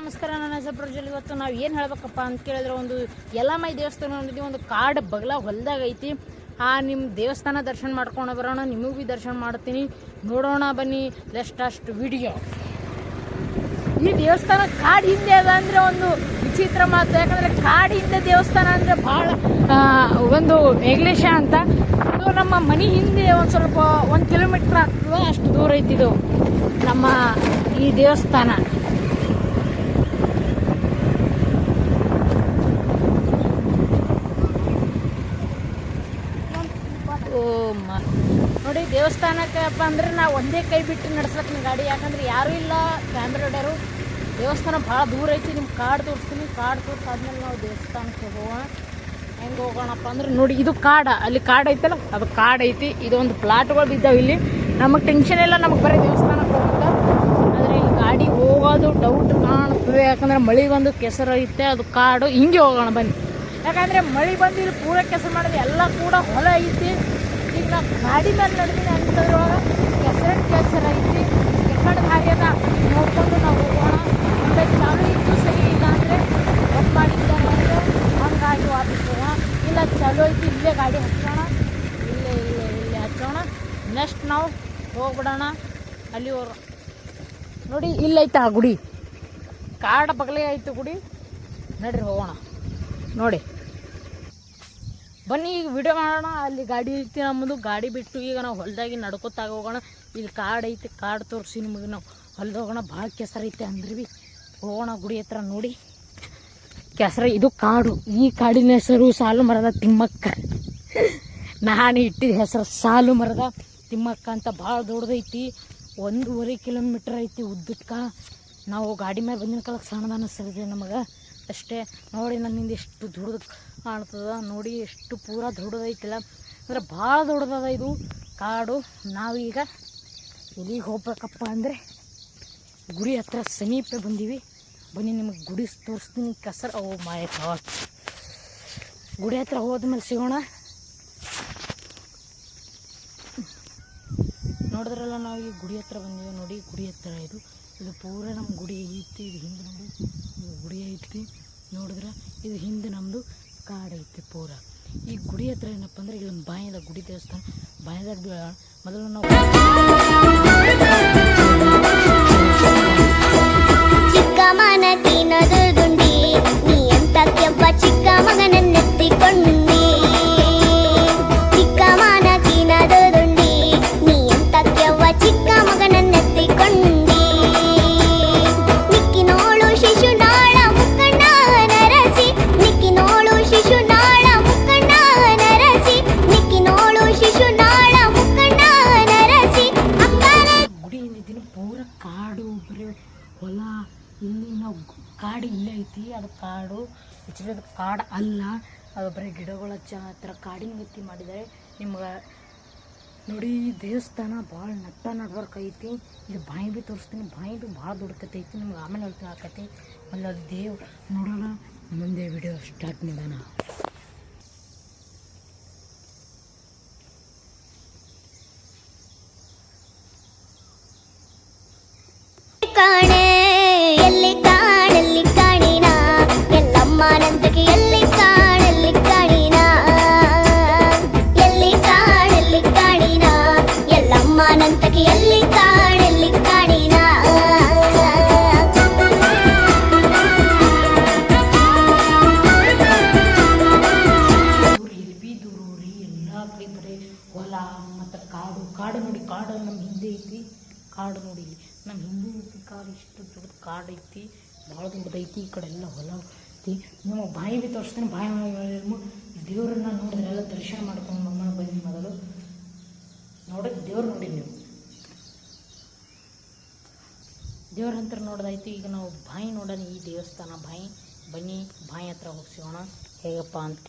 ನಮಸ್ಕಾರ. ನನ್ನ ಹೆಸರು ಪ್ರಜ್ವಲ್. ಇವತ್ತು ನಾವು ಏನು ಹೇಳ್ಬೇಕಪ್ಪ ಅಂತ ಕೇಳಿದ್ರೆ, ಒಂದು ಯಲ್ಲಮ್ಮ ದೇವಸ್ಥಾನ ಹೊಂದಿದ್ವಿ. ಒಂದು ಕಾಡು ಬಗಲ ಹೊಲದಾಗ ಐತಿ. ನಿಮ್ಮ ದೇವಸ್ಥಾನ ದರ್ಶನ ಮಾಡ್ಕೊಂಡು ಬರೋಣ. ನಿಮಗೂ ಭೀ ದರ್ಶನ ಮಾಡ್ತೀನಿ, ನೋಡೋಣ ಬನ್ನಿ. Lest video. ಈ ದೇವಸ್ಥಾನ ಕಾಡು ಹಿಂದೆ ಅದ ಅಂದರೆ ಒಂದು ವಿಚಿತ್ರ ಮಾತು. ಯಾಕಂದರೆ ಕಾಡು ಹಿಂದೆ ದೇವಸ್ಥಾನ ಅಂದರೆ ಭಾಳ ಒಂದು ಮೇಘಲೇಶ ಅಂತ. ಇದು ನಮ್ಮ ಮನೆ ಹಿಂದೆ ಒಂದು ಸ್ವಲ್ಪ 1 ಕಿಲೋಮೀಟ್ರ್ ಆಗ್ತದೆ, ಅಷ್ಟು ದೂರ ಐತಿದು ನಮ್ಮ ಈ ದೇವಸ್ಥಾನ. ನೋಡಿ, ದೇವಸ್ಥಾನಕ್ಕಪ್ಪ ಅಂದ್ರೆ ನಾವು ಒಂದೇ ಕೈ ಬಿಟ್ಟು ನಡ್ಸ್ಲಕ್ಕ ಗಾಡಿ. ಯಾಕಂದ್ರೆ ಯಾರೂ ಇಲ್ಲ, ಕ್ಯಾಮ್ರಾ ಹೊಡ್ಯಾರು. ದೇವಸ್ಥಾನ ಭಾಳ ದೂರ ಐತಿ. ನಿಮ್ಮ ಕಾರ್ಡ್ ತೋರಿಸ್ತೀನಿ. ಕಾರ್ಡ್ ತೋರಿಸಾದ್ಮೇಲೆ ನಾವು ದೇವಸ್ಥಾನಕ್ಕೆ ಹೋಗೋಣ. ಹೆಂಗೆ ಹೋಗೋಣಪ್ಪ ಅಂದ್ರೆ, ನೋಡಿ ಇದು ಕಾಡ, ಅಲ್ಲಿ ಕಾಡು ಐತಲ್ಲ, ಅದು ಕಾಡು ಐತಿ. ಇದೊಂದು ಪ್ಲಾಟ್ಗಳು ಬಿದ್ದಾವೆ ಇಲ್ಲಿ. ನಮಗೆ ಟೆನ್ಷನ್ ಇಲ್ಲ, ನಮಗೆ ಬರೀ ದೇವಸ್ಥಾನಕ್ಕೆ ಹೋಗುತ್ತೆ. ಆದರೆ ಈ ಗಾಡಿ ಹೋಗೋದು ಡೌಟ್ ಕಾಣ್ತದೆ. ಯಾಕಂದರೆ ಮಳೆ ಬಂದು ಕೆಸರು ಐತೆ, ಅದು ಕಾಡು. ಹಿಂಗೆ ಹೋಗೋಣ ಬನ್ನಿ. ಯಾಕಂದರೆ ಮಳೆ ಬಂದು ಇಲ್ಲಿ ಪೂರ ಕೆಸರು ಮಾಡಿದ್ರೆ ಎಲ್ಲ ಕೂಡ ಹೊಲ ಐತಿ. ಈಗ ನಾವು ಗಾಡಿ ಮೇಲೆ ನಡೆದಿನಿ ಅಂತದ್ರೊಳಗೆ ಕೆಸರು ಐತಿ. ಕೆಸರು ದಾರಿ ಅದ, ನೋಡ್ಕೊಂಡು ನಾವು ಹೋಗೋಣ. ಮುಂದೆ ಚಾಲು ಇತ್ತು ಸರಿ, ಇಲ್ಲ ಅಂದರೆ ಬಂದ್ ಮಾಡಿದ್ದಾರೆ ಅಂದರೆ ಹಂಗಾಗಿ ವಾಪಸ್ ಹೋಗೋಣ. ಇಲ್ಲ ಚಾಲು ಐತಿ, ಇಲ್ಲೇ ಗಾಡಿ ಹಚ್ಚೋಣ. ಇಲ್ಲೇ ಹಚ್ಚೋಣ. ನೆಕ್ಸ್ಟ್ ನಾವು ಹೋಗ್ಬಿಡೋಣ ಅಲ್ಲಿ. ನೋಡಿ ಇಲ್ಲೈತೆ ಆ ಗುಡಿ, ಕಾಡ ಬಗಲೇ ಐತೆ ಗುಡಿ. ನಡ್ರಿ ಹೋಗೋಣ. ನೋಡಿ ಬನ್ನಿ, ಈಗ ವಿಡಿಯೋ ಮಾಡೋಣ. ಅಲ್ಲಿ ಗಾಡಿ ಐತಿ ನಮ್ಮದು. ಗಾಡಿ ಬಿಟ್ಟು ಈಗ ನಾವು ಹೊಲದಾಗಿ ನಡ್ಕೊತಾಗ ಹೋಗೋಣ. ಇಲ್ಲಿ ಕಾಡು ಐತಿ, ಕಾಡು ತೋರಿಸಿ ನಿಮಗೆ. ನಾವು ಹೊಲ್ದ ಹೋಗೋಣ. ಭಾಳ ಕೆಸರು ಐತೆ ಅಂದ್ರೆ ಭೀ ಹೋಗೋಣ ಗುಡಿ ಹತ್ರ. ನೋಡಿ ಕೆಸರು, ಇದು ಕಾಡು. ಈ ಕಾಡಿನ ಹೆಸರು ಸಾಲು ಮರದ ತಿಮ್ಮಕ್ಕ. ನಾನು ಇಟ್ಟಿದ ಹೆಸರು ಸಾಲು ಮರದ ತಿಮ್ಮಕ್ಕ ಅಂತ. ಭಾಳ ದೊಡ್ಡದೈತಿ, 1.5 ಕಿಲೋಮೀಟ್ರ್ ಐತಿ ಉದ್ದಕ್ಕೆ. ನಾವು ಗಾಡಿ ಮೇಲೆ ಬಂದಿನ ಕಾಲಕ್ಕೆ ಸಣ್ಣದ ಅನ್ನಿಸ್ತದೆ ನಮಗೆ ಅಷ್ಟೇ. ನೋಡಿ ನನ್ನಿಂದ ಎಷ್ಟು ದೊಡ್ಡದು ಕಾಣ್ತದ. ನೋಡಿ ಎಷ್ಟು ಪೂರ ದೊಡ್ಡದೈತಿಲ್ಲ ಅಂದರೆ ಭಾಳ ದೊಡ್ಡದದ ಇದು ಕಾಡು. ನಾವೀಗ ಎಲ್ಲಿಗೆ ಹೋಗ್ಬೇಕಪ್ಪ ಅಂದರೆ ಗುಡಿ ಹತ್ರ ಸಮೀಪ ಬಂದೀವಿ. ಬನ್ನಿ ನಿಮಗೆ ಗುಡಿ ತೋರಿಸ್ತೀನಿ. ಕೆಸರು ಮಾಯ ಗುಡಿ ಹತ್ರ ಹೋದ್ಮೇಲೆ ಸಿಗೋಣ. ನೋಡಿದ್ರಲ್ಲ, ನಾವು ಈ ಗುಡಿ ಹತ್ರ ಬಂದೀವಿ. ನೋಡಿ ಗುಡಿ ಹತ್ರ ಇದು ಪೂರ ನಮ್ಮ ಗುಡಿ ಐತಿ. ಇದು ಹಿಂದೆ ನೋಡಿ, ಇದು ಗುಡಿ ಐತಿ. ನೋಡಿದ್ರೆ ಇದು ಹಿಂದೆ ನಮ್ಮದು ಕಾಡು ಐತಿ ಪೂರ. ಈ ಗುಡಿ ಹತ್ರ ಏನಪ್ಪ ಅಂದರೆ, ಇಲ್ಲಿ ಒಂದು ಬಾಯಿದ ಗುಡಿ ದೇವಸ್ಥಾನ. ಬಾಯಿದಾಗ ಮೊದಲು ನಾವು ಚಿಕ್ಕ ಮನಕಿನದು ದುಂಡಿ ನೀ ಅಂತ ಕೆಬ್ಬ ಚಿಕ್ಕ ಮಗನನ್ನೆತ್ತಿಕೊಂಡಿ. ಚಿಕ್ಕ ಮನಕಿನದು ದುಂಡಿ ನೀ ಅಂತ ಕೆವ್ವ ಚಿಕ್ಕ ಮಗನನ್ನೆತ್ತಿಕೊಂಡಿ. ನಿಕ್ಕಿನೋಳು ಶಿಶುನಾಳ ಮುಕ್ಕಣ್ಣ ನರಸಿ, ನಿಕ್ಕಿನೋಳು ಶಿಶುನಾಳ ಮುಕ್ಕಣ್ಣ ನರಸಿ, ನಿಕ್ಕಿನೋಳು ಶಿಶುನಾಳ ಮುಕ್ಕಣ್ಣ ನರಸಿ. ಗುಡಿ ಏನಿದ್ದೀನಿ ಪೂರ ಕಾಡು, ಬರೀ ಹೊಲ. ಇಲ್ಲಿ ನಾವು ಕಾಡು ಇಲ್ಲೇ ಐತಿ. ಅದು ಕಾಡು ಆ್ಯಕ್ಚುಲಿ ಅದು ಕಾಡು ಅಲ್ಲ, ಅದು ಬರೀ ಗಿಡಗಳ ಹತ್ರ ಕಾಡಿನ ಗತಿ ಮಾಡಿದ್ದಾರೆ. ನಿಮ್ಗೆ ನೋಡಿ, ಈ ದೇವಸ್ಥಾನ ಭಾಳ ನಡ್ಬರ್ಕ್ ಐತಿ. ಇಲ್ಲಿ ಬಾಯಿ ಭೀ ತೋರಿಸ್ತೀನಿ. ಬಾಯಿ ಭೀ ಭಾಳ ದೊಡ್ಡಕತೆ ಐತಿ. ನಿಮ್ಗೆ ಆಮೇಲೆ ಹೇಳ್ತೀನಿ ಆ ಕತೆ. ಅಲ್ಲಿ ಅದು ದೇವ್ ನೋಡೋಣ. ಮುಂದೆ ವಿಡಿಯೋ ಸ್ಟಾರ್ಟ್ ಮಾಡೋಣ. ಕಾಣೆ ಎಲ್ಲಿ ಕಾಣಲ್ಲಿ ಕಾಣಿನ ಎಲ್ಲಮ್ಮನಂತಕ್ಕೆ ಎಲ್ಲಿ ಕಾಣಲ್ಲಿ ಕಾಣಿನ, ಎಲ್ಲಿ ಕಾಣಲ್ಲಿ ಕಾಣಿನ ಎಲ್ಲಮ್ಮನಂತಕ್ಕೆ ಎಲ್ಲಿ ಕಾಣಲ್ಲಿ ಕಾಣಿನ. ದೂರಿ ಎಲ್ಲ ಕಡೆ ಬರೀ ಹೊಲ ಮತ್ತು ಕಾಡು ನೋಡಿ. ಕಾಡು ನಮ್ಮ ಹಿಂದೆ ಐತಿ. ಕಾಡು ನೋಡಿ, ಇಲ್ಲಿ ನಮ್ಮ ಹಿಂದೆ ಐತಿ ಕಾಡು. ಇಷ್ಟು ದೊಡ್ಡ ಕಾಡು ಐತಿ, ಭಾಳ ದೊಡ್ಡದೈತಿ. ಈ ಕಡೆ ಎಲ್ಲ ಹೊಲ ಐತಿ. ನಿಮಗೆ ಬಾಯಿ ಭೀ ತೋರಿಸ್ತೀನಿ. ಬಾಯಿ ದೇವ್ರನ್ನ ನೋಡಿದ್ರೆ ಎಲ್ಲ ದರ್ಶನ ಮಾಡ್ಕೊಂಡು ಬನ್ನಿ. ಮೊದಲು ನೋಡಿ ದೇವ್ರು ನೋಡಿ, ನೀವು ದೇವ್ರ ಹತ್ರ ನೋಡೋದೈತಿ. ಈಗ ನಾವು ಬಾಯಿ ನೋಡೋಣ. ಈ ದೇವಸ್ಥಾನ ಬಾಯಿ. ಬನ್ನಿ ಬಾಯಿ ಹತ್ರ ಹೋಗಿಸೋಣ. ಹೇಗಪ್ಪ ಅಂತ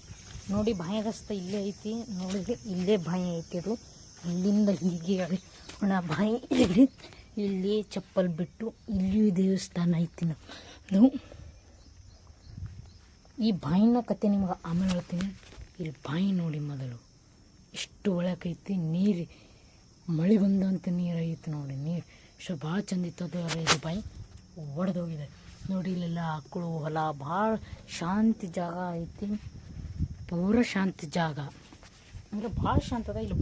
ನೋಡಿ, ಬಾಯಿ ರಸ್ತೆ ಇಲ್ಲೇ ಐತಿ. ನೋಡಿದ್ರೆ ಇಲ್ಲೇ ಬಾಯಿ ಐತಿ. ಅದು ಇಲ್ಲಿಂದ ಹೀಗೆ ಬಾಯಿ ಇಲ್ಲಿ ಚಪ್ಪಲ್ ಬಿಟ್ಟು ಇಲ್ಲಿಯೂ ದೇವಸ್ಥಾನ ಐತಿ. ನಾವು ಈ ಬಾಯಿನ ಕತೆ ನಿಮ್ಗೆ ಆಮೇಲೆ ಹೇಳ್ತೀನಿ. ಇಲ್ಲಿ ಬಾಯಿ ನೋಡಿ ಮೊದಲು ಎಷ್ಟು ಒಳಕೈತಿ. ನೀರು ಮಳೆ ಬಂದಂಥ ನೀರು ಐತಿ ನೋಡಿ. ನೀರು ಭಾಳ ಚಂದ ಇತ್ತು. ಅದು ಇದು ಬಾಯಿ ಒಡೆದೋಗಿದೆ. ನೋಡಿ ಇಲ್ಲೆಲ್ಲ ಆಕಳು ಹೊಲ ಭಾಳ ಶಾಂತಿ ಜಾಗ ಐತಿ, ಪೂರ ಶಾಂತಿ ಜಾಗ ಅಂದರೆ ಭಾಳ ಶಾಂತ ಅದ. ಇಲ್ಲಿ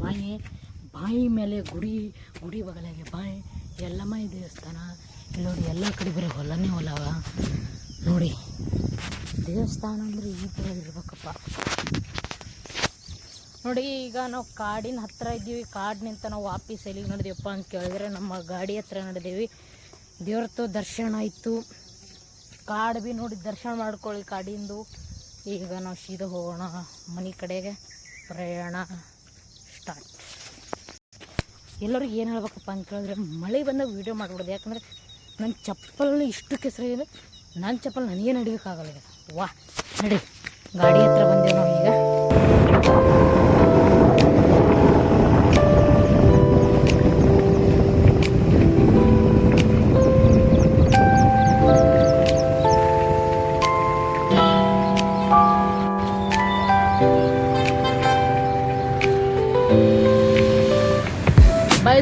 ಬಾಯಿ ಮೇಲೆ ಗುಡಿ ಬಗಲಾಗೆ ಬಾಯಿ, ಎಲ್ಲಮ್ಮ ದೇವಸ್ಥಾನ. ಇಲ್ಲಿ ನೋಡಿ ಎಲ್ಲ ಕಡೆ ಬರೀ ಹೊಲನೇ ಹೊಲವ ನೋಡಿ. ದೇವಸ್ಥಾನ ಅಂದರೆ ಈ ಥರ ಇರ್ಬೇಕಪ್ಪ ನೋಡಿ. ಈಗ ನಾವು ಕಾಡಿನ ಹತ್ರ ಇದ್ದೀವಿ, ಕಾಡಿನಿಂದ ನಾವು ವಾಪಸ್ ಎಲ್ಲಿಗೆ ನಡೆದೀವಪ್ಪ ಅಂತ ಕೇಳಿದ್ರೆ ನಮ್ಮ ಗಾಡಿ ಹತ್ರ ನಡೆದೀವಿ. ದೇವ್ರದ್ದು ದರ್ಶನ ಆಯಿತು, ಕಾಡು ಭೀ ನೋಡಿ ದರ್ಶನ ಮಾಡ್ಕೊಳ್ಳಿ ಕಾಡಿಂದು. ಈಗ ನಾವು ಸೀದಾ ಹೋಗೋಣ ಮನೆ ಕಡೆಗೆ, ಪ್ರಯಾಣ ಸ್ಟಾರ್ಟ್. ಎಲ್ಲರಿಗೂ ಏನು ಹೇಳ್ಬೇಕಪ್ಪ ಅಂತ ಕೇಳಿದ್ರೆ ಮಳೆ ಬಂದಾಗ ವೀಡಿಯೋ ಮಾಡಿಬಿಡೋದು, ಯಾಕಂದರೆ ನನ್ನ ಚಪ್ಪಲ್ ಇಷ್ಟು ಕೆಸರಾಗಿದೆ, ನನ್ನ ಚಪ್ಪಲ್ ನನಗೇ ನಡಿಯೋಕ್ಕಾಗಲ್ಲ ಈಗ. ವಾ ನಡಿ, ಗಾಡಿ ಹತ್ರ ಬಂದೇವೆ ನಾವು ಈಗ.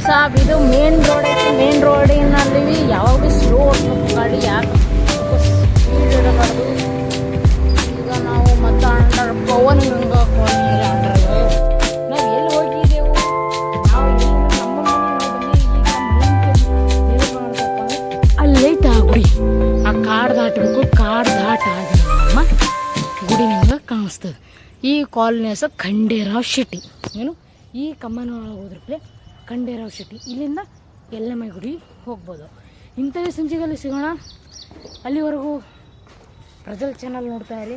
ಸಾಬ್ ಇದು ಮೇನ್ ರೋಡ್ ಐತಿ. ಮೇನ್ ರೋಡಿನಲ್ಲಿ ಯಾವಾಗ ಭೀ ಸ್ಲೋ ಹೋಗ್ಬೇಕು ಗಾಡಿ, ಯಾಕೆ ಸ್ಪೀಡ್ ಇರಬಾರ್ದು. ಈಗ ನಾವು ಮತ್ತೆ ಅಂಡರ್ ಪವನ್ ಹಿಂಗ ಅಂಡರ್ ನಾವು ಎಲ್ಲಿ ಹೋಗಿದ್ದೆವು, ನಾವು ನಮ್ಮ ಅಲ್ಲೈತ ಗುಡಿ. ಆ ಕಾಡು ದಾಟಬೇಕು, ಕಾಡು ದಾಟ ನಮ್ಮ ಗುಡಿ ನಿಮ್ಗೆ ಕಾಣಿಸ್ತದೆ. ಈ ಕಾಲೋನಿ ಹೆಸರು ಖಂಡೇರಾವ್ ಶೆಟ್ಟಿ. ಏನು ಈ ಕಮ್ಮನ ಒಳಗೆ ಹೋದ್ರಪ್ಲೆ ಖಂಡೇರಾವ್ ಶೆಟ್ಟಿ. ಇಲ್ಲಿಂದ ಎಲ್ಲಮ್ಮ ಗುಡಿ ಹೋಗ್ಬೋದು. ಇಂಥವೇ ಸಂಜೆಗಳಲ್ಲಿ ಸಿಗೋಣ. ಅಲ್ಲಿವರೆಗೂ ಪ್ರಜಲ್ ಚಾನಲ್ ನೋಡ್ತಾ ಇರಿ.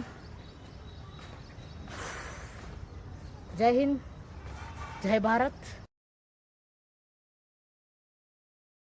ಜೈ ಹಿಂದ್, ಜೈ ಭಾರತ್.